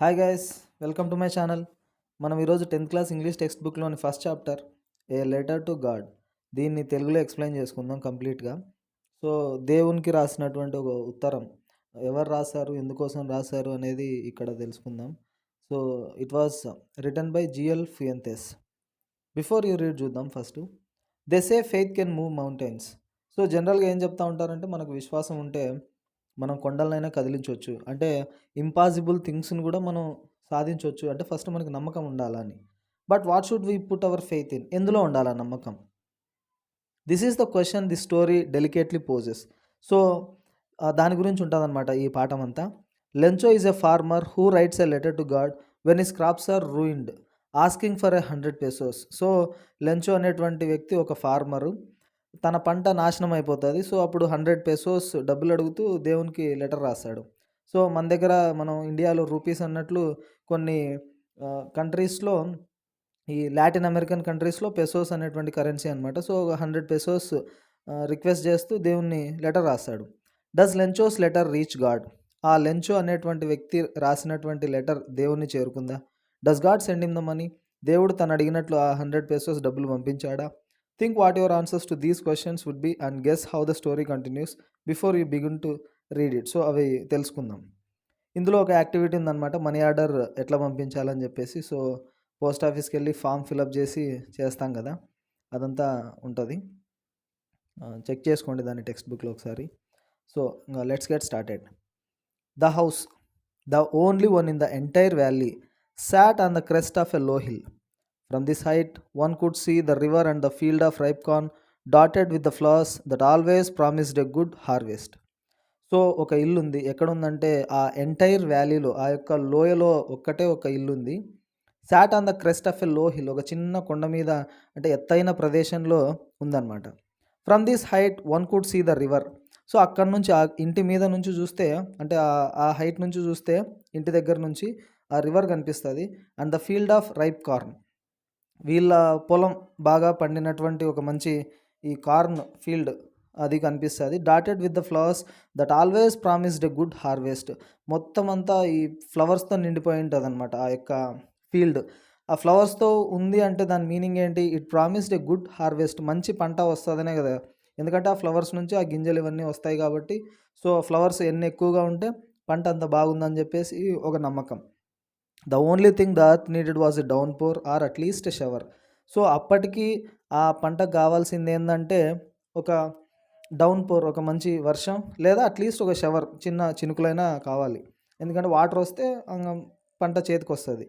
Hi guys, welcome to my channel. మనం ఈరోజు 10th class English text బుక్లోని first chapter A letter to God దీన్ని తెలుగులో explain చేసుకుందాం కంప్లీట్గా. సో దేవునికి రాసినటువంటి ఒక ఉత్తరం ఎవరు రాశారు, ఎందుకోసం రాశారు అనేది ఇక్కడ తెలుసుకుందాం. So it was written by GL Fuentes. Before you read చూద్దాం first. They say faith can move mountains. So జనరల్గా ఏం చెప్తా ఉంటారంటే మనకు విశ్వాసం ఉంటే మనం కొండలనైనా కదిలించవచ్చు, అంటే ఇంపాసిబుల్ థింగ్స్ని కూడా మనం సాధించవచ్చు. అంటే ఫస్ట్ మనకి నమ్మకం ఉండాలని. But what should we put our faith in? ఎందులో ఉండాలా నమ్మకం? This is the question the story delicately poses. So దాని గురించి ఉంటుందన్నమాట ఈ పాఠం అంతా. Lencho is a farmer who writes a letter to God when his crops are ruined asking for 100 pesos. So Lencho అనేటువంటి వ్యక్తి ఒక ఫార్మరు, తన పంట నాశనం అయిపోతుంది. సో అప్పుడు 100 pesos డబ్బులు అడుగుతూ దేవునికి లెటర్ రాస్తాడు. సో మన దగ్గర మనం ఇండియాలో రూపీస్ అన్నట్లు కొన్ని కంట్రీస్లో, ఈ లాటిన్ అమెరికన్ కంట్రీస్లో పెసోస్ అనేటువంటి కరెన్సీ అనమాట. సో 100 pesos రిక్వెస్ట్ చేస్తూ దేవుణ్ణి లెటర్ రాస్తాడు. Does Lencho's letter reach God? ఆ లెంచో అనేటువంటి వ్యక్తి రాసినటువంటి లెటర్ దేవుణ్ణి చేరుకుందా? Does God send him the money? దేవుడు తను అడిగినట్లు ఆ 100 pesos డబ్బులు పంపించాడా? Think what your answers to these questions would be and guess how the story continues before you begin to read it. So అవి తెలుసుకుందాం. ఇందులో ఒక యాక్టివిటీ ఉందన్నమాట, మనీ ఆర్డర్ ఎట్లా పంపించాలని చెప్పేసి. సో పోస్ట్ ఆఫీస్కి వెళ్ళి ఫామ్ ఫిలప్ చేసి చేస్తాం కదా, అదంతా ఉంటుంది. చెక్ చేసుకోండి దాన్ని టెక్స్ట్ బుక్లో ఒకసారి. So let's get started. The house, the only one in the entire valley, sat on the crest of a low hill. From this height, one could see the river and the field of ripe corn dotted with the flowers that always promised a good harvest. So ఒక ఇల్లు ఉంది. ఎక్కడ ఉందంటే ఆ entire వ్యాలీలో, ఆ యొక్క లోయలో ఒక్కటే ఒక ఇల్లు ఉంది. Sat on the crest of a లో హిల్, ఒక చిన్న కొండ మీద, అంటే ఎత్తైన ప్రదేశంలో ఉందన్నమాట. From this height one could see the river. So అక్కడ నుంచి, ఆ ఇంటి మీద నుంచి చూస్తే, అంటే ఆ హైట్ నుంచి చూస్తే ఇంటి దగ్గర నుంచి ఆ రివర్ కనిపిస్తుంది. And the field of ripe corn, వీళ్ళ పొలం బాగా పండినటువంటి ఒక మంచి ఈ కార్న్ ఫీల్డ్ అది కనిపిస్తుంది. Dotted with the flowers that always promised a good harvest. మొత్తం అంతా ఈ ఫ్లవర్స్తో నిండిపోయి ఉంటుంది అనమాట ఆ యొక్క ఫీల్డ్. ఆ ఫ్లవర్స్తో ఉంది అంటే దాని మీనింగ్ ఏంటి? It promised a good harvest, మంచి పంట వస్తుందనే కదా. ఎందుకంటే ఆ ఫ్లవర్స్ నుంచి ఆ గింజలు ఇవన్నీ వస్తాయి కాబట్టి. సో ఫ్లవర్స్ ఎన్ని ఎక్కువగా ఉంటే పంట అంత బాగుందని చెప్పేసి ఒక నమ్మకం. The only thing the earth needed was a downpour or at least a shower. So అప్పటికి ఆ పంటకు కావాల్సింది ఏంటంటే ఒక డౌన్ పోర్, ఒక మంచి వర్షం, లేదా అట్లీస్ట్ ఒక షవర్, చిన్న చినుకులైనా కావాలి. ఎందుకంటే వాటర్ వస్తే పంట చేతికి వస్తుంది.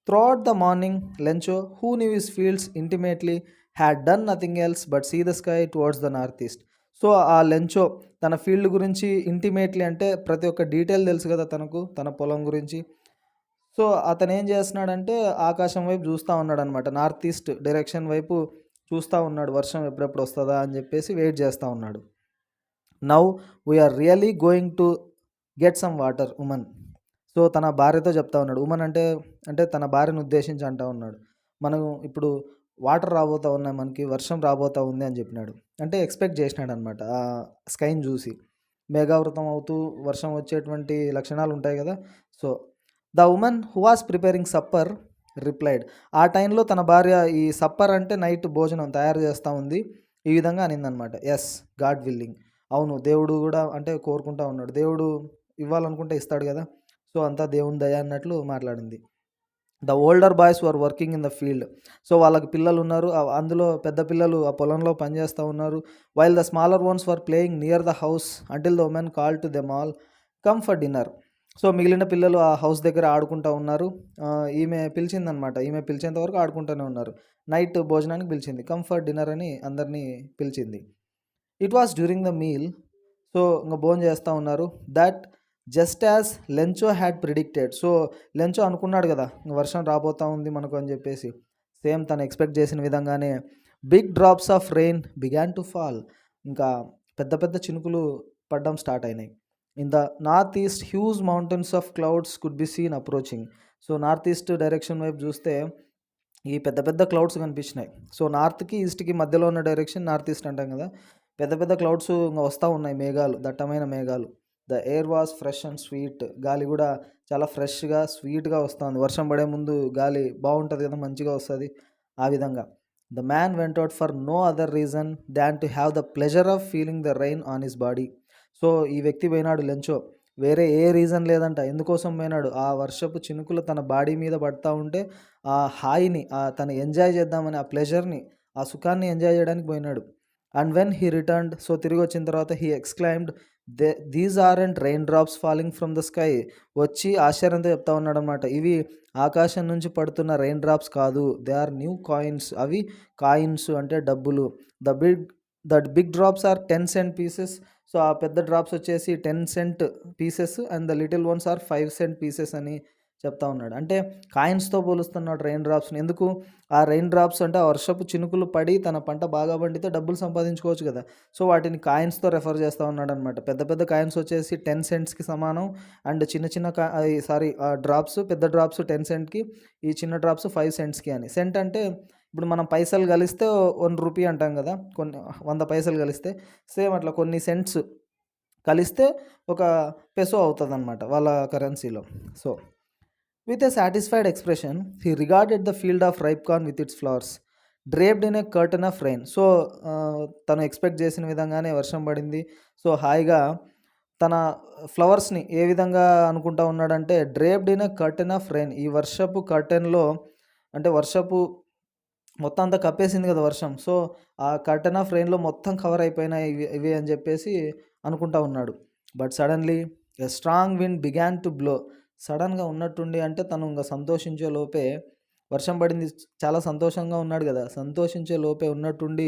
Throughout the morning Lencho, who knew his fields intimately, had done nothing else but see the sky towards the north east. So ఆ లెంచో తన ఫీల్డ్ గురించి ఇంటిమేట్లీ, అంటే ప్రతి ఒక్క డీటెయిల్ తెలుసు కదా తనకు, తన పొలం గురించి. సో అతను ఏం చేస్తున్నాడంటే ఆకాశం వైపు చూస్తూ ఉన్నాడు అనమాట, నార్త్ ఈస్ట్ డైరెక్షన్ వైపు చూస్తూ ఉన్నాడు, వర్షం ఎప్పుడెప్పుడు వస్తుందా అని చెప్పేసి వెయిట్ చేస్తూ ఉన్నాడు. Now we are really going to get some water woman. So తన భార్యతో చెప్తా ఉన్నాడు. ఉమన్ అంటే అంటే తన భార్యను ఉద్దేశించి అంటూ ఉన్నాడు, మనం ఇప్పుడు వాటర్ రాబోతూ ఉన్నాయి, మనకి వర్షం రాబోతూ ఉంది అని చెప్పినాడు. అంటే ఎక్స్పెక్ట్ చేసినాడు అనమాట ఆ స్కైని చూసి. మేఘావృతం అవుతూ వర్షం వచ్చేటువంటి లక్షణాలు ఉంటాయి కదా. So the women who was preparing supper replied. ఆ టైంలో తన భార్య ఈ సప్పర్ అంటే నైట్ భోజనం తయారు చేస్తూ ఉంది. ఈ విధంగా అనిందనమాట. Yes, God willing. అవును, దేవుడు కూడా అంటే కోరుకుంటా ఉన్నాడు, దేవుడు ఇవ్వాలనుకుంటే ఇస్తాడు కదా. సో అంతా దేవుని దయ అన్నట్లు మాట్లాడింది. The older boys were working in the field. So వాళ్ళకి పిల్లలు ఉన్నారు, అందులో పెద్ద పిల్లలు ఆ పొలంలో పనిచేస్తూ ఉన్నారు. While the smaller once were playing near the house until the women call to them all come for dinner. So మిగిలిన పిల్లలు ఆ హౌస్ దగ్గర ఆడుకుంటూ ఉన్నారు. ఈమె పిలిచిందనమాట, ఈమె పిలిచేంత వరకు ఆడుకుంటూనే ఉన్నారు. నైట్ భోజనానికి పిలిచింది, కంఫర్ట్ డిన్నర్ అని అందరినీ పిలిచింది. It was during the meal. So ఇంకా భోజనం చేస్తూ ఉన్నారు. That just as Lencho had predicted. So Lencho అనుకున్నాడు కదా వర్షం రాబోతూ ఉంది మనకు అని చెప్పేసి. సేమ్ తను ఎక్స్పెక్ట్ చేసిన విధంగానే big drops of rain began to fall. ఇంకా పెద్ద పెద్ద చినుకులు పడడం స్టార్ట్ అయినాయి. In the north east huge mountains of clouds could be seen approaching. So north east direction వైపు చూస్తే ఈ పెద్ద పెద్ద క్లౌడ్స్ కనిపించినాయి. సో నార్త్కి ఈస్ట్కి మధ్యలో ఉన్న డైరెక్షన్ నార్త్ ఈస్ట్ అంటాం కదా. పెద్ద పెద్ద క్లౌడ్స్ ఇంకా వస్తూ ఉన్నాయి, మేఘాలు, దట్టమైన మేఘాలు. The air was fresh and sweet. గాలి కూడా చాలా ఫ్రెష్గా స్వీట్గా వస్తుంది. వర్షం పడే ముందు గాలి బాగుంటుంది కదా, మంచిగా వస్తుంది. ఆ విధంగా the man went out for no other reason than to have the pleasure of feeling the rain on his body. So ఈ వ్యక్తి పోయినాడు లంచో, వేరే ఏ రీజన్ లేదంట. ఎందుకోసం పోయినాడు? ఆ వర్షపు చినుకులు తన బాడీ మీద పడతా ఉంటే ఆ హాయిని తను ఎంజాయ్ చేద్దామని, ఆ ప్లెజర్ని, ఆ సుఖాన్ని ఎంజాయ్ చేయడానికి పోయినాడు. And when he returned, so తిరిగి వచ్చిన తర్వాత he exclaimed, these aren't rain drops falling from the sky. వచ్చి ఆశ్చర్యంతో చెప్తా ఉన్నాడు అనమాట, ఇవి ఆకాశం నుంచి పడుతున్న రెయిన్ డ్రాప్స్ కాదు, దే ఆర్ న్యూ కాయిన్స్. అవి కాయిన్స్ అంటే డబ్బులు. That big drops are 10 cent pieces. So ఆ పెద్ద డ్రాప్స్ వచ్చేసి 10 cent pieces and the little ones are 5 cent pieces అని చెప్తా ఉన్నాడు. అంటే కాయిన్స్తో పోలుస్తున్నాడు రెయిన్ డ్రాప్స్ని. ఎందుకు? ఆ రెయిన్ డ్రాప్స్ అంటే ఆ వర్షపు చినుకులు పడి తన పంట బాగా పండితే డబ్బులు సంపాదించుకోవచ్చు కదా. సో వాటిని కాయిన్స్తో రెఫర్ చేస్తూ ఉన్నాడు అనమాట. పెద్ద పెద్ద కాయిన్స్ వచ్చేసి 10 సెంట్స్కి సమానం. అండ్ చిన్న చిన్న డ్రాప్స్, పెద్ద డ్రాప్స్ 10 సెంట్కి, ఈ చిన్న డ్రాప్స్ 5 సెంట్స్కి అని. సెంట్ అంటే ఇప్పుడు మనం పైసలు కలిస్తే 1 రూపీ అంటాం కదా, కొన్ని 100 పైసలు కలిస్తే సేమ్ అట్లా కొన్ని సెంట్స్ కలిస్తే ఒక పెసో అవుతుంది అనమాట వాళ్ళ కరెన్సీలో. So with a satisfied expression he regarded the field of ripe corn with its flowers draped in a curtain of rain. So తను ఎక్స్పెక్ట్ చేసిన విధంగానే వర్షం పడింది. సో హాయిగా తన ఫ్లవర్స్ని ఏ విధంగా అనుకుంటా ఉన్నాడంటే, draped in a curtain of rain, ఈ వర్షపు కర్టెన్లో, అంటే వర్షపు మొత్తం అంతా కప్పేసింది కదా వర్షం. సో ఆ కర్టన్ ఆఫ్ రెయిన్లో మొత్తం కవర్ అయిపోయినాయి ఇవి అని చెప్పేసి అనుకుంటా ఉన్నాడు. But suddenly a strong wind began to blow. సడన్గా ఉన్నట్టుండి, అంటే తను ఇంకా సంతోషించే లోపే, వర్షం పడింది, చాలా సంతోషంగా ఉన్నాడు కదా, సంతోషించే లోపే ఉన్నట్టుండి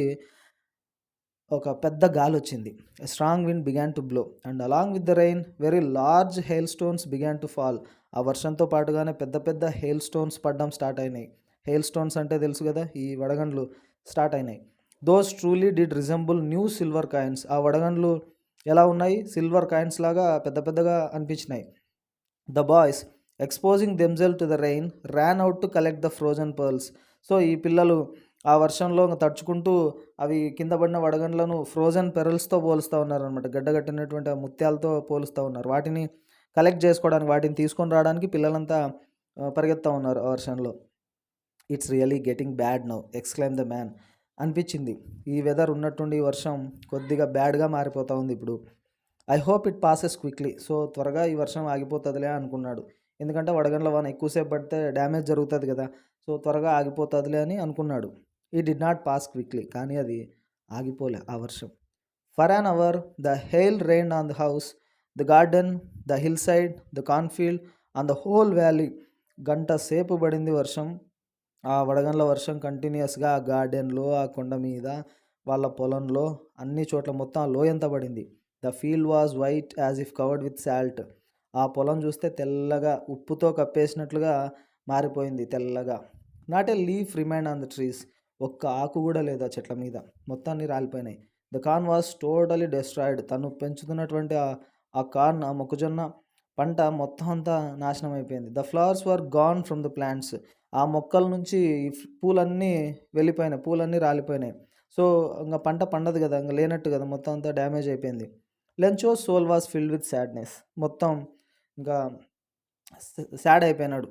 ఒక పెద్ద గాలి వచ్చింది. Strong wind began to blow and along with the rain very large hail stones began to fall. ఆ వర్షంతో పాటుగానే పెద్ద పెద్ద హెయిల్ స్టోన్స్ పడడం స్టార్ట్ అయినాయి. హెయిల్ స్టోన్స్ అంటే తెలుసు కదా, ఈ వడగండ్లు స్టార్ట్ అయినాయి. Those truly did resemble new silver coins. ఆ వడగండ్లు ఎలా ఉన్నాయి? సిల్వర్ కాయిన్స్ లాగా పెద్ద పెద్దగా అనిపించినాయి. The boys exposing themselves to the rain ran out to collect the frozen pearls. So ఈ పిల్లలు ఆ వర్షంలో తడుచుకుంటూ అవి కింద పడిన వడగండ్లను ఫ్రోజన్ పెరల్స్తో పోలుస్తూ ఉన్నారనమాట. గడ్డగట్టినటువంటి ఆ ముత్యాలతో పోలుస్తూ ఉన్నారు. వాటిని కలెక్ట్ చేసుకోవడానికి, వాటిని తీసుకొని రావడానికి పిల్లలంతా పరిగెత్తా ఉన్నారు ఆ వర్షంలో. It's really getting bad now exclaimed the man. అనిపించింది ఈ వెదర్ ఉన్నట్టుండి వర్షం కొద్దిగా బ్యాడ్గా మారిపోతూ ఉంది ఇప్పుడు. I hope it passes quickly. So త్వరగా ఈ వర్షం ఆగిపోతుందిలే అనుకున్నాడు. ఎందుకంటే వడగండ్ల వాన ఎక్కువసేపు పడితే డ్యామేజ్ జరుగుతుంది కదా. సో త్వరగా ఆగిపోతుందిలే అని అనుకున్నాడు. ఈ డిడ్ నాట్ పాస్ క్విక్లీ. కానీ అది ఆగిపోలే ఆ వర్షం. For an hour the hail rain on the house, the garden, the hill side, the cornfield on the whole valley. గంట సేపు పడింది వర్షం. ఆ వడగండ్ల వర్షం కంటిన్యూస్గా ఆ గార్డెన్లో, ఆ కొండ మీద, వాళ్ళ పొలంలో, అన్ని చోట్ల మొత్తం ఆ లోయంతా పడింది. The field was white as if covered with salt. ఆ పొలం చూస్తే తెల్లగా, ఉప్పుతో కప్పేసినట్లుగా మారిపోయింది తెల్లగా. Not a leaf remained on the trees. ఒక్క ఆకు కూడా లేదు ఆ చెట్ల మీద, మొత్తాన్ని రాలిపోయినాయి. The corn was totally destroyed. తను పెంచుతున్నటువంటి ఆ కార్న్, ఆ మొక్కజొన్న పంట మొత్తం అంతా నాశనం అయిపోయింది. The flowers were gone from the plants. ఆ మొక్కల నుంచి పూలన్నీ వెళ్ళిపోయినాయి, పూలన్నీ రాలిపోయినాయి. సో ఇంకా పంట పండదు కదా, ఇంకా లేనట్టు కదా, మొత్తం అంతా డ్యామేజ్ అయిపోయింది. Lencho's soul was filled with sadness. మొత్తం ఇంకా సాడ్ అయిపోయినాడు,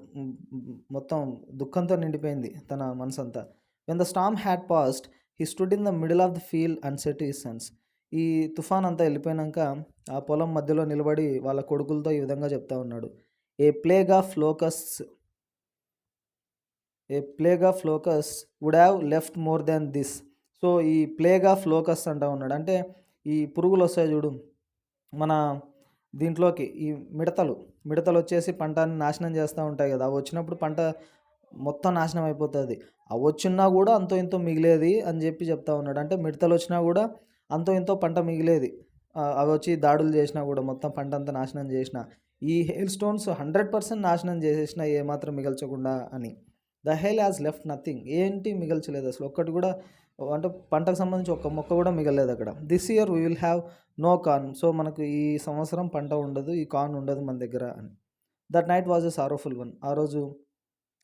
మొత్తం దుఃఖంతో నిండిపోయింది తన మనసంతా. When the storm had passed he stood in the middle of the field and said his sons. ఈ తుఫాన్ అంతా వెళ్ళిపోయినాక ఆ పొలం మధ్యలో నిలబడి వాళ్ళ కొడుకులతో ఈ విధంగా చెప్తా ఉన్నాడు. A plague of locusts would have left more than this. So ఈ ప్లేగ్ ఆఫ్ లోకస్ అంటా ఉన్నాడు. అంటే ఈ పురుగులు వస్తాయి చూడు మన దీంట్లోకి, ఈ మిడతలు వచ్చేసి పంటని నాశనం చేస్తూ ఉంటాయి కదా. అవి వచ్చినప్పుడు పంట మొత్తం నాశనం అయిపోతుంది. అవి వచ్చినా కూడా అంతో ఇంతో మిగిలేది అని చెప్పి చెప్తా ఉన్నాడు. అంటే మిడతలు వచ్చినా కూడా అంతో ఇంతో పంట మిగిలేది. అవి వచ్చి దాడులు చేసినా కూడా మొత్తం పంట అంతా నాశనం చేసిన, ఈ హెయిల్ స్టోన్స్ 100% నాశనం చేసేసిన, ఏమాత్రం మిగల్చకుండా అని. The hail has left nothing. ఏంటి మిగల్చలేదు అసలు, ఒక్కటి కూడా, అంటే పంటకు సంబంధించి ఒక్క మొక్క కూడా మిగలలేదు అక్కడ. This year we will have no corn. So మనకు ఈ సంవత్సరం పంట ఉండదు, ఈ కార్న్ ఉండదు మన దగ్గర అని. That night was a sorrowful one. ఆ రోజు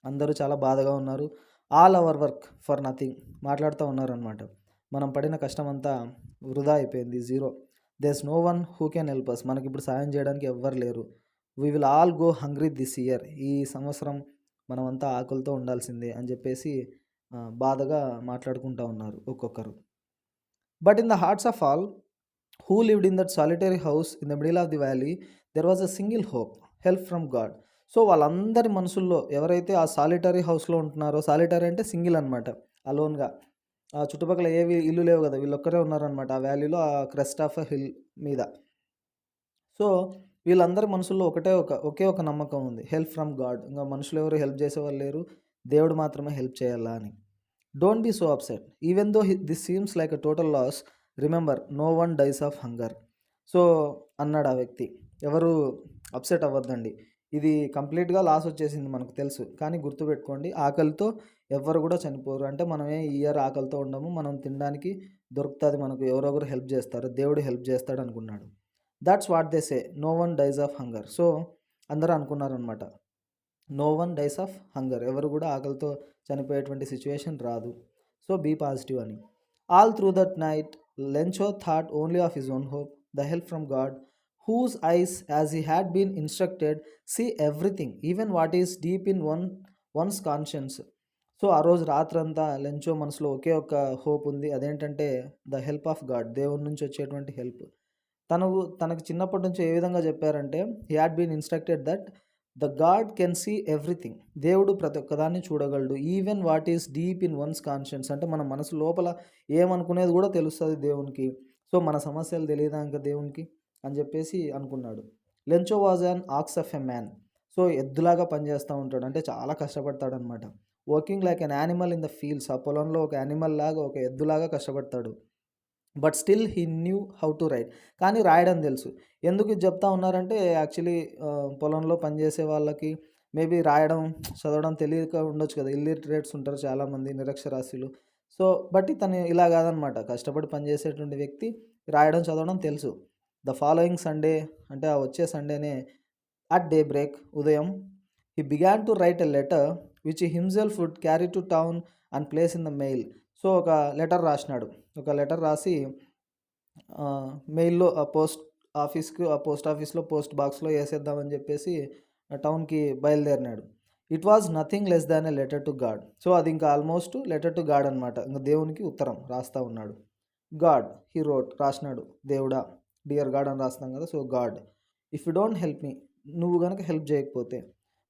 అందరూ చాలా బాధగా ఉన్నారు. All our work for nothing. మాట్లాడుతూ ఉన్నారనమాట. మనం పడిన కష్టం అంతా వృధా అయిపోయింది, zero. There's no one who can help us. మనకి ఇప్పుడు సాయం చేయడానికి ఎవ్వరు లేరు. We will all go hungry this year. ఈ సంవత్సరం మనమంతా ఆకలితో ఉండాల్సిందే అని చెప్పేసి బాధగా మాట్లాడుకుంటూ ఉన్నారు ఒక్కొక్కరు. But in the hearts of all who lived in that solitary house in the middle of the valley there was a single hope, help from God. So వాళ్ళందరి మనసుల్లో ఎవరైతే ఆ సాలిటరీ హౌస్లో ఉంటున్నారో, సాలిటరీ అంటే సింగిల్ అనమాట, అలోన్గా, ఆ చుట్టుపక్కల ఏవి ఇల్లు లేవు కదా, వీళ్ళొక్కరే ఉన్నారనమాట ఆ వ్యాలీలో, ఆ క్రెస్ట్ ఆఫ్ హిల్ మీద. సో వీళ్ళందరి మనసుల్లో ఒకే ఒక నమ్మకం ఉంది, హెల్ప్ ఫ్రమ్ గాడ్. ఇంకా మనుషులు ఎవరు హెల్ప్ చేసేవాళ్ళు లేరు, దేవుడు మాత్రమే హెల్ప్ చేయాలా అని. Don't be so upset even though this seems like a total loss, remember no one dies of hunger. So అన్నాడు ఆ వ్యక్తి, ఎవరు అప్సెట్ అవ్వద్దండి, ఇది కంప్లీట్గా లాస్ వచ్చేసింది మనకు తెలుసు, కానీ గుర్తుపెట్టుకోండి ఆకలితో ఎవ్వరు కూడా చనిపోరు. అంటే మనమే ఈ ఇయర్ ఆకలితో ఉండము, మనం తినడానికి దొరుకుతుంది, మనకు ఎవరొకరు హెల్ప్ చేస్తారు, దేవుడు హెల్ప్ చేస్తాడు అనుకున్నాడు. That's what they say, no one dies of hunger. So అందరూ అనుకున్నారనమాట, no one dies of hunger, ఎవరు కూడా ఆకలితో చనిపోయేటువంటి సిచ్యువేషన్ రాదు. సో బీ పాజిటివ్ అని. All through that night Lencho thought only of his own hope, the help from God, whose eyes, as he had been instructed, see everything, even what is deep in one's conscience. So ఆ రోజు రాత్రంతా Lencho మనసులో ఒకే ఒక hope ఉంది, అదేంటంటే the help of God, దేవుడి నుంచి వచ్చేటువంటి హెల్ప్. తనకు చిన్నప్పటి నుంచి ఏ విధంగా చెప్పారంటే, he had been instructed that the God can see everything, దేవుడు ప్రతి ఒక్కదాన్ని చూడగలడు, even what is deep in one's conscience, అంటే మన మనసు లోపల ఏమనుకునేది కూడా తెలుస్తుంది దేవునికి. సో మన సమస్యలు తెలియదా ఇంకా దేవునికి అని చెప్పేసి అనుకున్నాడు. Lencho was an ox of a man. So ఎద్దులాగా పనిచేస్తూ ఉంటాడు, అంటే చాలా కష్టపడతాడు అనమాట. Working like an animal in the fields, ఆ పొలంలో ఒక యానిమల్ లాగా, ఒక ఎద్దులాగా కష్టపడతాడు. But still he knew how to write, కానీ రాయడం తెలుసు. ఎందుకు ఇది చెప్తా ఉన్నారంటే, యాక్చువల్లీ పొలంలో పనిచేసే వాళ్ళకి మేబీ రాయడం చదవడం తెలియక ఉండొచ్చు కదా, ఇల్లిటరేట్స్ ఉంటారు చాలామంది, నిరక్షరాస్యులు. సో బట్ ఇతను ఇలా కాదనమాట, కష్టపడి పనిచేసేటువంటి వ్యక్తి, రాయడం చదవడం తెలుసు. ద ఫాలోయింగ్ సండే, అంటే ఆ వచ్చే సండేనే, అట్ డే బ్రేక్, ఉదయం, he began to write a letter which himself would carry to town and place in the mail. So ఒక లెటర్ రాసినాడు, ఒక లెటర్ రాసి మెయిల్లో ఆ పోస్ట్ ఆఫీస్లో పోస్ట్ బాక్స్లో వేసేద్దామని చెప్పేసి టౌన్కి బయలుదేరినాడు. It was nothing less than a letter to God. So అది ఇంకా ఆల్మోస్ట్ లెటర్ టు గాడ్ అనమాట, ఇంకా దేవునికి ఉత్తరం రాస్తూ ఉన్నాడు. గాడ్, హీ రోట్, రాసినాడు, దేవుడా, డియర్ గాడ్ అని రాస్తాం కదా. So God, if you don't help me, నువ్వు కనుక హెల్ప్ చేయకపోతే,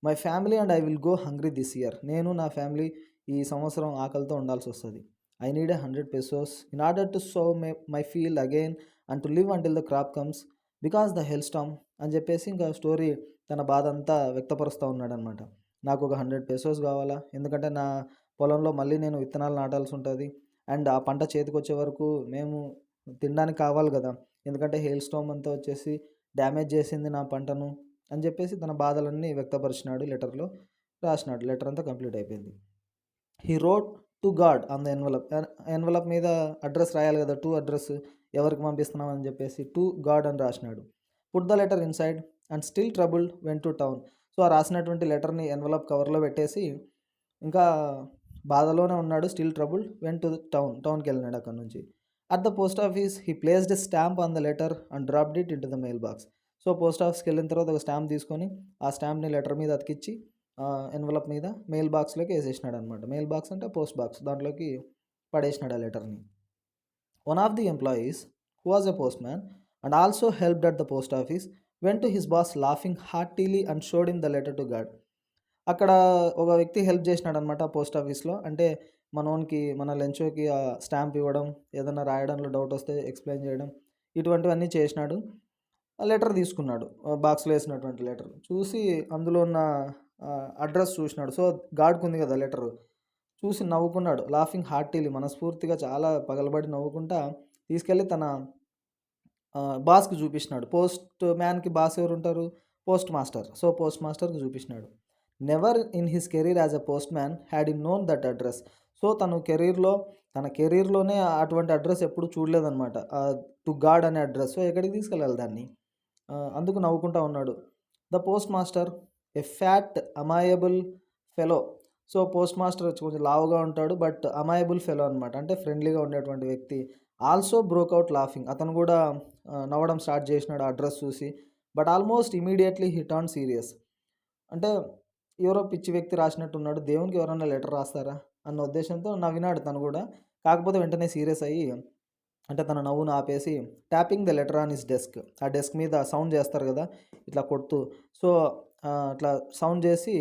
my family and I will go hungry this year, నేను నా ఫ్యామిలీ ఈ సంవత్సరం ఆకలితో ఉండాల్సి వస్తుంది. I need 100 pesos in order to sow my field again and to live until the crop comes because the hail storm అని చెప్పేసి ఇంకా స్టోరీ తన బాధ అంతా వ్యక్తపరుస్తూ ఉన్నాడనమాట. నాకు ఒక 100 pesos కావాలా, ఎందుకంటే నా పొలంలో మళ్ళీ నేను విత్తనాలు నాటాల్సి ఉంటుంది, అండ్ ఆ పంట చేతికి వచ్చే వరకు మేము తినడానికి కావాలి కదా, ఎందుకంటే హెయిల్ స్టామ్ అంతా వచ్చేసి డ్యామేజ్ చేసింది నా పంటను అని చెప్పేసి తన బాధలన్నీ వ్యక్తపరిచినాడు, లెటర్లో రాసినాడు. లెటర్ అంతా కంప్లీట్ అయిపోయింది. He wrote to God on the envelope మీద అడ్రస్ రాయాలి కదా, టు అడ్రస్ ఎవరికి పంపిస్తున్నాం అని చెప్పేసి టు గాడ్ అని రాసినాడు. Put the letter inside and still troubled went to town. So ఆ రాసినటువంటి లెటర్ని ఎన్వలప్ కవర్లో పెట్టేసి ఇంకా బాధలోనే ఉన్నాడు, స్టిల్ ట్రబుల్డ్ వెంట్ టు టౌన్కి వెళ్ళినాడు అక్కడ నుంచి. At the post office he placed a stamp on the letter and dropped it in to the mail box. So post ఆఫీస్కి వెళ్ళిన తర్వాత ఒక స్టాంప్ తీసుకొని ఆ స్టాంప్ని లెటర్ మీద అతికిచ్చి ఎన్వలప్ మీద మెయిల్ బాక్స్లోకి వేసేసినాడు అనమాట. మెయిల్ బాక్స్ అంటే పోస్ట్ బాక్స్, దాంట్లోకి పడేసినాడు ఆ లెటర్ని. One of the employees who was a postman and also helped at the post office went to his boss laughing heartily and showed him the letter to God. అక్కడ ఒక వ్యక్తి help చేసినాడు అనమాట post ఆఫీస్లో, అంటే మన లెంచోకి ఆ stamp ఇవ్వడం, ఏదైనా రాయడంలో డౌట్ వస్తే ఎక్స్ప్లెయిన్ చేయడం, ఇటువంటివన్నీ చేసినాడు. ఆ లెటర్ తీసుకున్నాడు, బాక్స్లో వేసినటువంటి లెటర్ చూసి అందులో ఉన్న అడ్రస్ చూసినాడు. సో గాడ్కు ఉంది కదా లెటర్, చూసి నవ్వుకున్నాడు, లాఫింగ్ హార్టీలీ, మనస్ఫూర్తిగా చాలా పగలబడి నవ్వుకుంటా తీసుకెళ్ళి తన బాస్కి చూపించినాడు. పోస్ట్ మ్యాన్కి బాస్ ఎవరు ఉంటారు, పోస్ట్ మాస్టర్. సో పోస్ట్ మాస్టర్కి చూపించినాడు. Never in his career as a postman had in known that address. So తన కెరీర్లోనే అటువంటి అడ్రస్ ఎప్పుడు చూడలేదన్నమాట, టు గాడ్ అనే అడ్రస్. సో ఎక్కడికి తీసుకెళ్ళాలి దాన్ని, అందుకు నవ్వుకుంటా ఉన్నాడు. The postmaster, a fat amiable fellow. So postmaster వచ్చి కొంచెం లావుగా ఉంటాడు, బట్ అమాయబుల్ ఫెలో అనమాట, అంటే ఫ్రెండ్లీగా ఉండేటువంటి వ్యక్తి. ఆల్సో బ్రోక్ అవుట్ లాఫింగ్, అతను కూడా నవ్వడం స్టార్ట్ చేసినాడు అడ్రస్ చూసి. But almost immediately he turn serious. అంటే ఎవరో పిచ్చి వ్యక్తి రాసినట్టున్నాడు, దేవునికి ఎవరన్నా లెటర్ రాస్తారా అన్న ఉద్దేశంతో నవ్వినాడు తను కూడా. కాకపోతే వెంటనే సీరియస్ అయ్యి, అంటే తన నవ్వును ఆపేసి tapping the letter on his desk, ఆ డెస్క్ మీద సౌండ్ చేస్తారు కదా ఇట్లా కొడుతూ, సో అట్లా సౌండ్ చేసి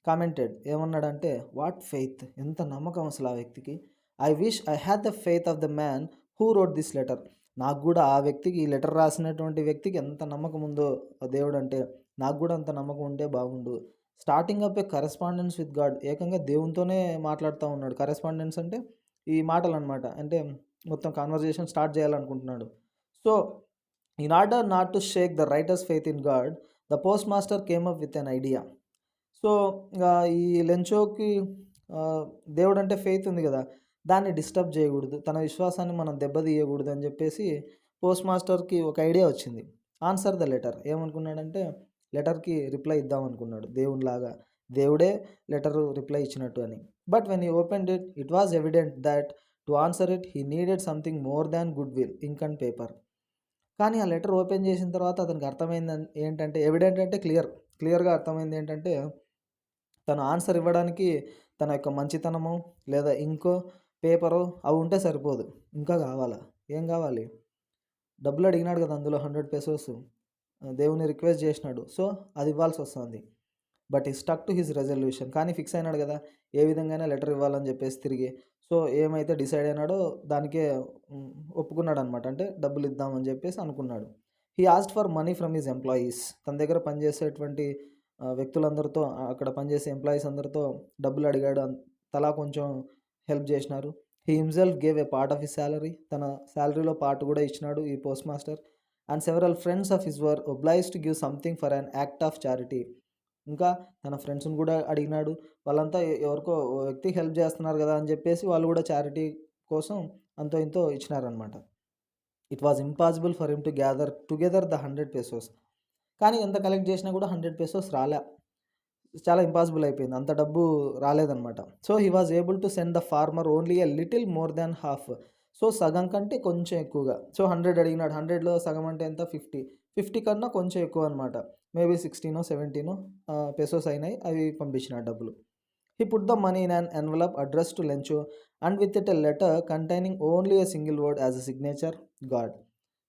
కామెంటెడ్, ఏమన్నాడంటే, వాట్ ఫెయిత్, ఎంత నమ్మకం అసలు ఆ వ్యక్తికి. I wish I had the faith of the man who wrote this letter. నాకు కూడా ఆ వ్యక్తికి, ఈ లెటర్ రాసినటువంటి వ్యక్తికి ఎంత నమ్మకం ఉందో ఆ దేవుడు అంటే, నాకు కూడా అంత నమ్మకం ఉంటే బాగుండు. Starting up A correspondence with God, ఏకంగా దేవునితోనే మాట్లాడుతూ ఉన్నాడు. కరెస్పాండెన్స్ అంటే ఈ మాటలు అనమాట, అంటే మొత్తం కాన్వర్జేషన్ స్టార్ట్ చేయాలనుకుంటున్నాడు. So in order not to shake the writer's faith in God, the postmaster came up with an idea. So ఈ లెంచోకి దేవుడు అంటే ఫెయిత్ ఉంది కదా, దాన్ని డిస్టర్బ్ చేయకూడదు, తన విశ్వాసాన్ని మనం దెబ్బతీయకూడదు అని చెప్పేసి పోస్ట్ మాస్టర్కి ఒక ఐడియా వచ్చింది. ఆన్సర్ ద లెటర్, ఏమనుకున్నాడంటే లెటర్కి రిప్లై ఇద్దాం అనుకున్నాడు దేవునిలాగా, దేవుడే లెటర్ రిప్లై ఇచ్చినట్టు అని. But when he opened it, it was evident that to answer it he needed something more than good will, ink and paper. కానీ ఆ లెటర్ ఓపెన్ చేసిన తర్వాత అతనికి అర్థమైంది ఏంటంటే, ఎవిడెంట్ అంటే క్లియర్గా అర్థమైంది ఏంటంటే, తను ఆన్సర్ ఇవ్వడానికి తన యొక్క మంచితనము లేదా ఇంకో పేపరో అవి ఉంటే సరిపోదు, ఇంకా కావాలా, ఏం కావాలి, డబ్బులు అడిగినాడు కదా అందులో 100 పెసోస్, దేవుని రిక్వెస్ట్ చేసినాడు, సో అది ఇవ్వాల్సి వస్తుంది. బట్ ఈ స్టక్ టు హిజ్ రెజల్యూషన్, కానీ ఫిక్స్ అయినాడు కదా ఏ విధంగా లెటర్ ఇవ్వాలని చెప్పేసి తిరిగి. సో ఏమైతే డిసైడ్ అయినాడో దానికే ఒప్పుకున్నాడు అనమాట, అంటే డబ్బులు ఇద్దామని చెప్పేసి అనుకున్నాడు. He asked for money from his employees, తన దగ్గర పనిచేసేటువంటి వ్యక్తులందరితో, అక్కడ పనిచేసే ఎంప్లాయీస్ అందరితో డబ్బులు అడిగాడు, తలా కొంచెం హెల్ప్ చేసినారు. He himself gave a part of his salary, తన శాలరీలో పార్ట్ కూడా ఇచ్చినాడు ఈ post master. And several friends of his were obliged to give something for an act of charity. ఇంకా తన ఫ్రెండ్స్ని కూడా అడిగినాడు, వాళ్ళంతా ఎవరికో వ్యక్తికి హెల్ప్ చేస్తున్నారు కదా అని చెప్పేసి వాళ్ళు కూడా చారిటీ కోసం అంతో ఇంతో ఇచ్చినారనమాట. It was impossible for him to gather together the 100 pesos. కానీ ఎంత కలెక్ట్ చేసినా కూడా 100 పెసోస్ రాలే, చాలా ఇంపాసిబుల్ అయిపోయింది, అంత డబ్బు రాలేదన్నమాట. So he was able to send the farmer only a little more than half, so సగం కంటే కొంచెం ఎక్కువగా. సో 100 అడిగినాడు, 100లో సగం అంటే ఎంత, 50 కన్నా కొంచెం ఎక్కువ అనమాట, మేబీ 16 17 పెసోస్ అయినాయి, అవి పంపించినాడు డబ్బులు. He put the money in an envelope address to Lencho and with it a letter containing only a single word as a signature, God.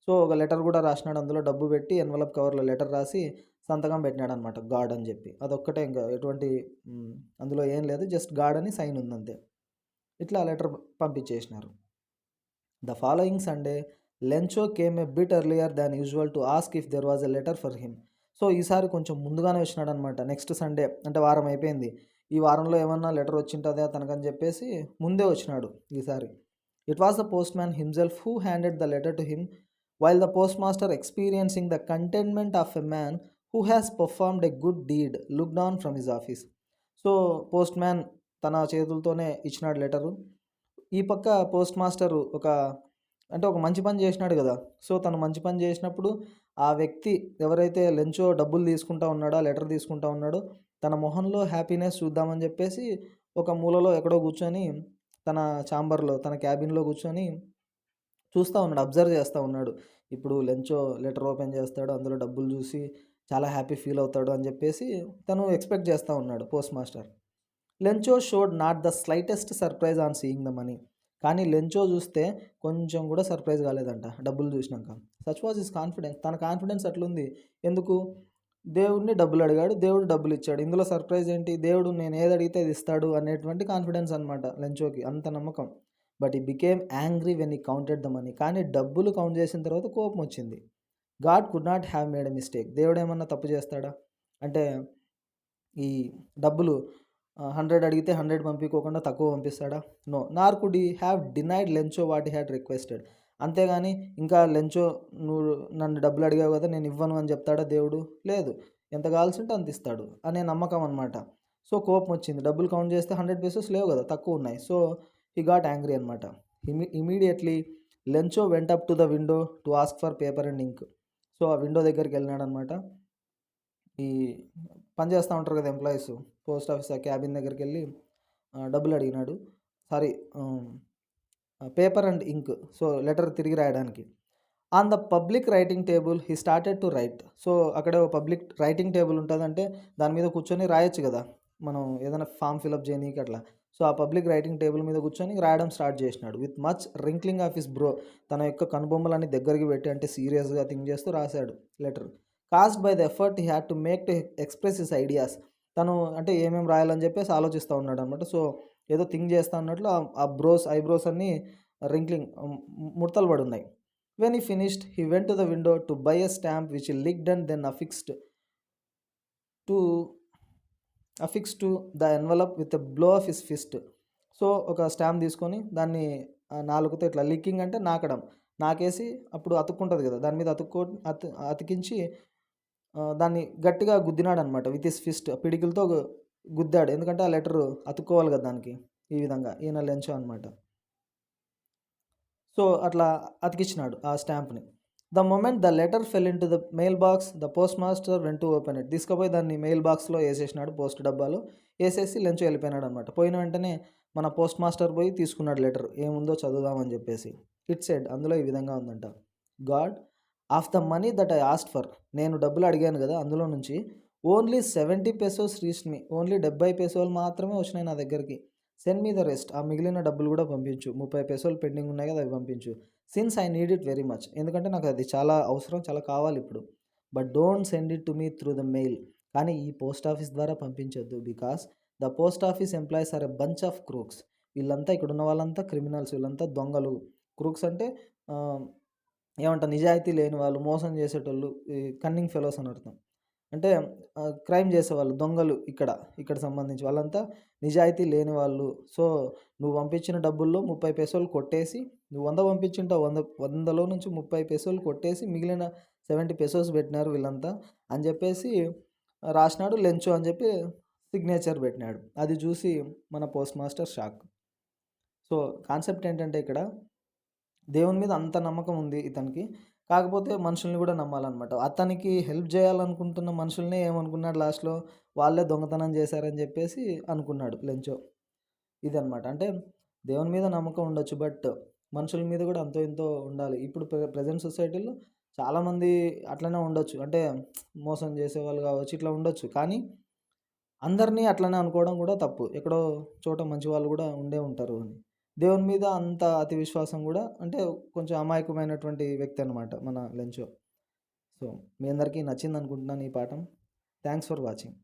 So ఒక లెటర్ కూడా రాసినాడు, అందులో డబ్బు పెట్టి ఎన్వలప్ కవర్లో లెటర్ రాసి సంతకం పెట్టినాడు అనమాట, గాడ్ అని చెప్పి. అదొక్కటే, ఇంకా ఎటువంటి అందులో ఏం లేదు, జస్ట్ గాడ్ అని సైన్ ఉందంతే. ఇట్లా లెటర్ పంపించేసినారు. The following Sunday Lencho came a bit earlier than usual to ask if there was a letter for him. So ఈసారి కొంచెం ముందుగానే వచ్చినాడు అనమాట. నెక్స్ట్ సండే అంటే వారం అయిపోయింది, ఈ వారంలో ఏమన్నా లెటర్ వచ్చింటుందా తనకని చెప్పేసి ముందే వచ్చినాడు ఈసారి. It was the postman himself who handed the letter to him, while the postmaster experiencing the contentment of a man who has performed a good deed looked on from his office. So postman తన చేతులతోనే ఇచ్చినాడు letter. ఈ పక్క post master ఒక మంచి పని చేసినాడు కదా, సో తను మంచి పని చేసినప్పుడు ఆ వ్యక్తి ఎవరైతే లెంచో డబ్బులు తీసుకుంటా ఉన్నాడో, ఆ లెటర్ తీసుకుంటా ఉన్నాడో, తన మొహంలో హ్యాపీనెస్ చూద్దామని చెప్పేసి ఒక మూలలో ఎక్కడో కూర్చొని, తన ఛాంబర్లో, తన క్యాబిన్లో కూర్చొని చూస్తూ ఉన్నాడు, అబ్జర్వ్ చేస్తూ ఉన్నాడు. ఇప్పుడు లెంచో లెటర్ ఓపెన్ చేస్తాడు, అందులో డబ్బులు చూసి చాలా హ్యాపీ ఫీల్ అవుతాడు అని చెప్పేసి తను ఎక్స్పెక్ట్ చేస్తూ ఉన్నాడు post master. Lencho showed not the slightest surprise on seeing the money. కానీ లెంచో చూస్తే కొంచెం కూడా సర్ప్రైజ్ కాలేదంట డబ్బులు చూసినాక. సచ్ వాజ్ హిస్ కాన్ఫిడెన్స్, తన కాన్ఫిడెన్స్ అట్లుంది. ఎందుకు, దేవుడిని డబ్బులు అడిగాడు, దేవుడు డబ్బులు ఇచ్చాడు, ఇందులో సర్ప్రైజ్ ఏంటి, దేవుడు నేను ఏది అడిగితే అది ఇస్తాడు అనేటువంటి కాన్ఫిడెన్స్ అనమాట లెంచోకి, అంత నమ్మకం. But he became angry when ఈ కౌంటెడ్ ద మనీ. కానీ డబ్బులు కౌంట్ చేసిన తర్వాత కోపం వచ్చింది. God could not have made a mistake. దేవుడు ఏమన్నా తప్పు చేస్తాడా, అంటే ఈ డబ్బులు 100 అడిగితే 100 పంపించుకోకుండా తక్కువ పంపిస్తాడా? No. Nar could he have denied Lencho what he had requested. అంతేగాని ఇంకా లెంచో నువ్వు నన్ను డబ్బులు అడిగావు కదా, నేను ఇవ్వను అని చెప్తాడా దేవుడు? లేదు, ఎంత కావాల్సి ఉంటే అంత ఇస్తాడు అనే నమ్మకం అనమాట. సో కోపం వచ్చింది, డబ్బులు కౌంట్ చేస్తే 100 పెసోస్ లేవు కదా, తక్కువ ఉన్నాయి. సో హీ గాట్ యాంగ్రీ అనమాట. Immediately Lencho went up to the window to ask for paper and ink. So ఆ విండో దగ్గరికి వెళ్ళినాడు అనమాట. ఈ పని చేస్తూ ఉంటారు కదా ఎంప్లాయీస్, పోస్ట్ ఆఫీస్ ఆ క్యాబిన్ దగ్గరికి వెళ్ళి డబ్బులు అడిగినాడు, sorry paper and ink, so letter తిరిగి రాయడానికి. On the public writing table he started to write. So, అక్కడ పబ్లిక్ రైటింగ్ టేబుల్ ఉంటదంటే దాని మీద కూర్చొని రాయొచ్చు గదా! మనం ఏదైనా ఫార్మ్ ఫిలప్ చేయనీకి అట్లా. సో, ఆ పబ్లిక్ రైటింగ్ టేబుల్ మీద కూర్చొని రాయడం స్టార్ట్ చేసినాడు. With much wrinkling of his brow. తన యొక్క కనుబొమ్మలన్నీ దగ్గరికి పెట్టి అంటే సీరియస్‌గా థింక్ చేస్తూ రాసాడు letter. Caused by the effort he had to make to express his ideas. తను అంటే ఏమేమి రాయాలని చెప్పేసి ఆలోచిస్తా ఉన్నాడనమాట. సో, ఏదో థింక్ చేస్తా అన్నట్లు ఆ ఐబ్రోస్ అన్నీ రింక్లింగ్ ముడతలు పడున్నాయి. When he finished, he went to the window to buy a stamp which he licked and then to affixed to the envelope with a blow of his fist. So, ఒక stamp తీసుకొని దాన్ని నాలుకతో ఇట్లా licking అంటే నాకడం. నాకేసి అప్పుడు అతుక్కుంటది కదా! దాని మీద అతికించి దాన్ని గట్టిగా గుద్దినాడనమాట. విత్ హిస్ ఫిస్ట్ పిడికిలతో గుద్దాడు. ఎందుకంటే ఆ లెటరు అతుక్కోవాలి కదా దానికి. ఈ విధంగా ఈయన లెంచో అనమాట. సో, అట్లా అతికిచ్చినాడు ఆ స్టాంప్‌ని. The moment the letter fell into the mailbox, the postmaster went to open it. తీసుకుపోయి దాన్ని మెయిల్ బాక్స్‌లో ఏసేసినాడు పోస్ట్ డబ్బాలో. ఏసేసి లంచ్ వెళ్ళిపోయినాడనమాట. పోయిన వెంటనే మన పోస్ట్ మాస్టర్ పోయి తీసుకున్నాడు లెటర్. ఏముందో చదువుదామని చెప్పేసి. ఇట్ సెడ్ అందులో ఈ విధంగా ఉందంట. God of the money that I asked for. నేను డబ్బులు అడిగాను కదా! అందులో నుంచి ఓన్లీ 70 పెసోస్ రీచ్డ్ మీ. ఓన్లీ 70 పెసోలు మాత్రమే వచ్చినాయి నా దగ్గరికి. Send me the rest. ఆ మిగిలిన డబ్బులు కూడా పంపించు. 30 పెసోలు పెండింగ్ ఉన్నాయి కదా! అవి పంపించు. Since I need it very much. ఎందుకంటే నాకు అది చాలా అవసరం, చాలా కావాలి ఇప్పుడు. But don't send it to me through the mail. కానీ ఈ పోస్ట్ ఆఫీస్ ద్వారా పంపించొద్దు. Because the post office employees are a bunch of crooks. వీళ్ళంతా ఇక్కడున్న వాళ్ళంతా క్రిమినల్స్. వీళ్ళంతా దొంగలు. క్రూక్స్ అంటే ఏమంటారు నిజాయితీ లేని వాళ్ళు, మోసం చేసేటోళ్ళు, ఈ కన్నింగ్ ఫెలోస్ అని అర్థం. అంటే క్రైమ్ చేసేవాళ్ళు, దొంగలు ఇక్కడ సంబంధించి వాళ్ళంతా నిజాయితీ లేని వాళ్ళు. సో, నువ్వు పంపించిన డబ్బుల్లో 30 పైసలు కొట్టేసి, నువ్వు 100 పంపించుంటావు. 100లో నుంచి 30 పైసలు కొట్టేసి మిగిలిన 70 పెసోస్ పెట్టినారు వీళ్ళంతా అని చెప్పేసి రాసినాడు. లెంచో అని చెప్పి సిగ్నేచర్ పెట్టినాడు. అది చూసి మన post master shock. So, concept ఏంటంటే ఇక్కడ దేవుని మీద అంత నమ్మకం ఉంది ఇతనికి. కాకపోతే మనుషుల్ని కూడా నమ్మాలనమాట. అతనికి హెల్ప్ చేయాలనుకుంటున్న మనుషుల్నే ఏమనుకున్నాడు లాస్ట్‌లో వాళ్ళే దొంగతనం చేశారని చెప్పేసి అనుకున్నాడు లెంచో. ఇదనమాట. అంటే దేవుని మీద నమ్మకం ఉండొచ్చు. బట్ మనుషుల మీద కూడా అంతో ఇంతో ఉండాలి. ఇప్పుడు ప్రెజెంట్ సొసైటీలో చాలామంది అట్లనే ఉండొచ్చు. అంటే మోసం చేసేవాళ్ళు కావచ్చు, ఇట్లా ఉండొచ్చు. కానీ అందరినీ అట్లనే అనుకోవడం కూడా తప్పు. ఎక్కడో చోట మంచి వాళ్ళు కూడా ఉండే ఉంటారు అని. దేవుని మీద అంత అతి విశ్వాసం కూడా అంటే కొంచెం అమాయకమైనటువంటి వ్యక్తి అనమాట మన లెంచో. సో, మీ అందరికీ నచ్చిందనుకుంటున్నాను ఈ పాఠం. Thanks for watching.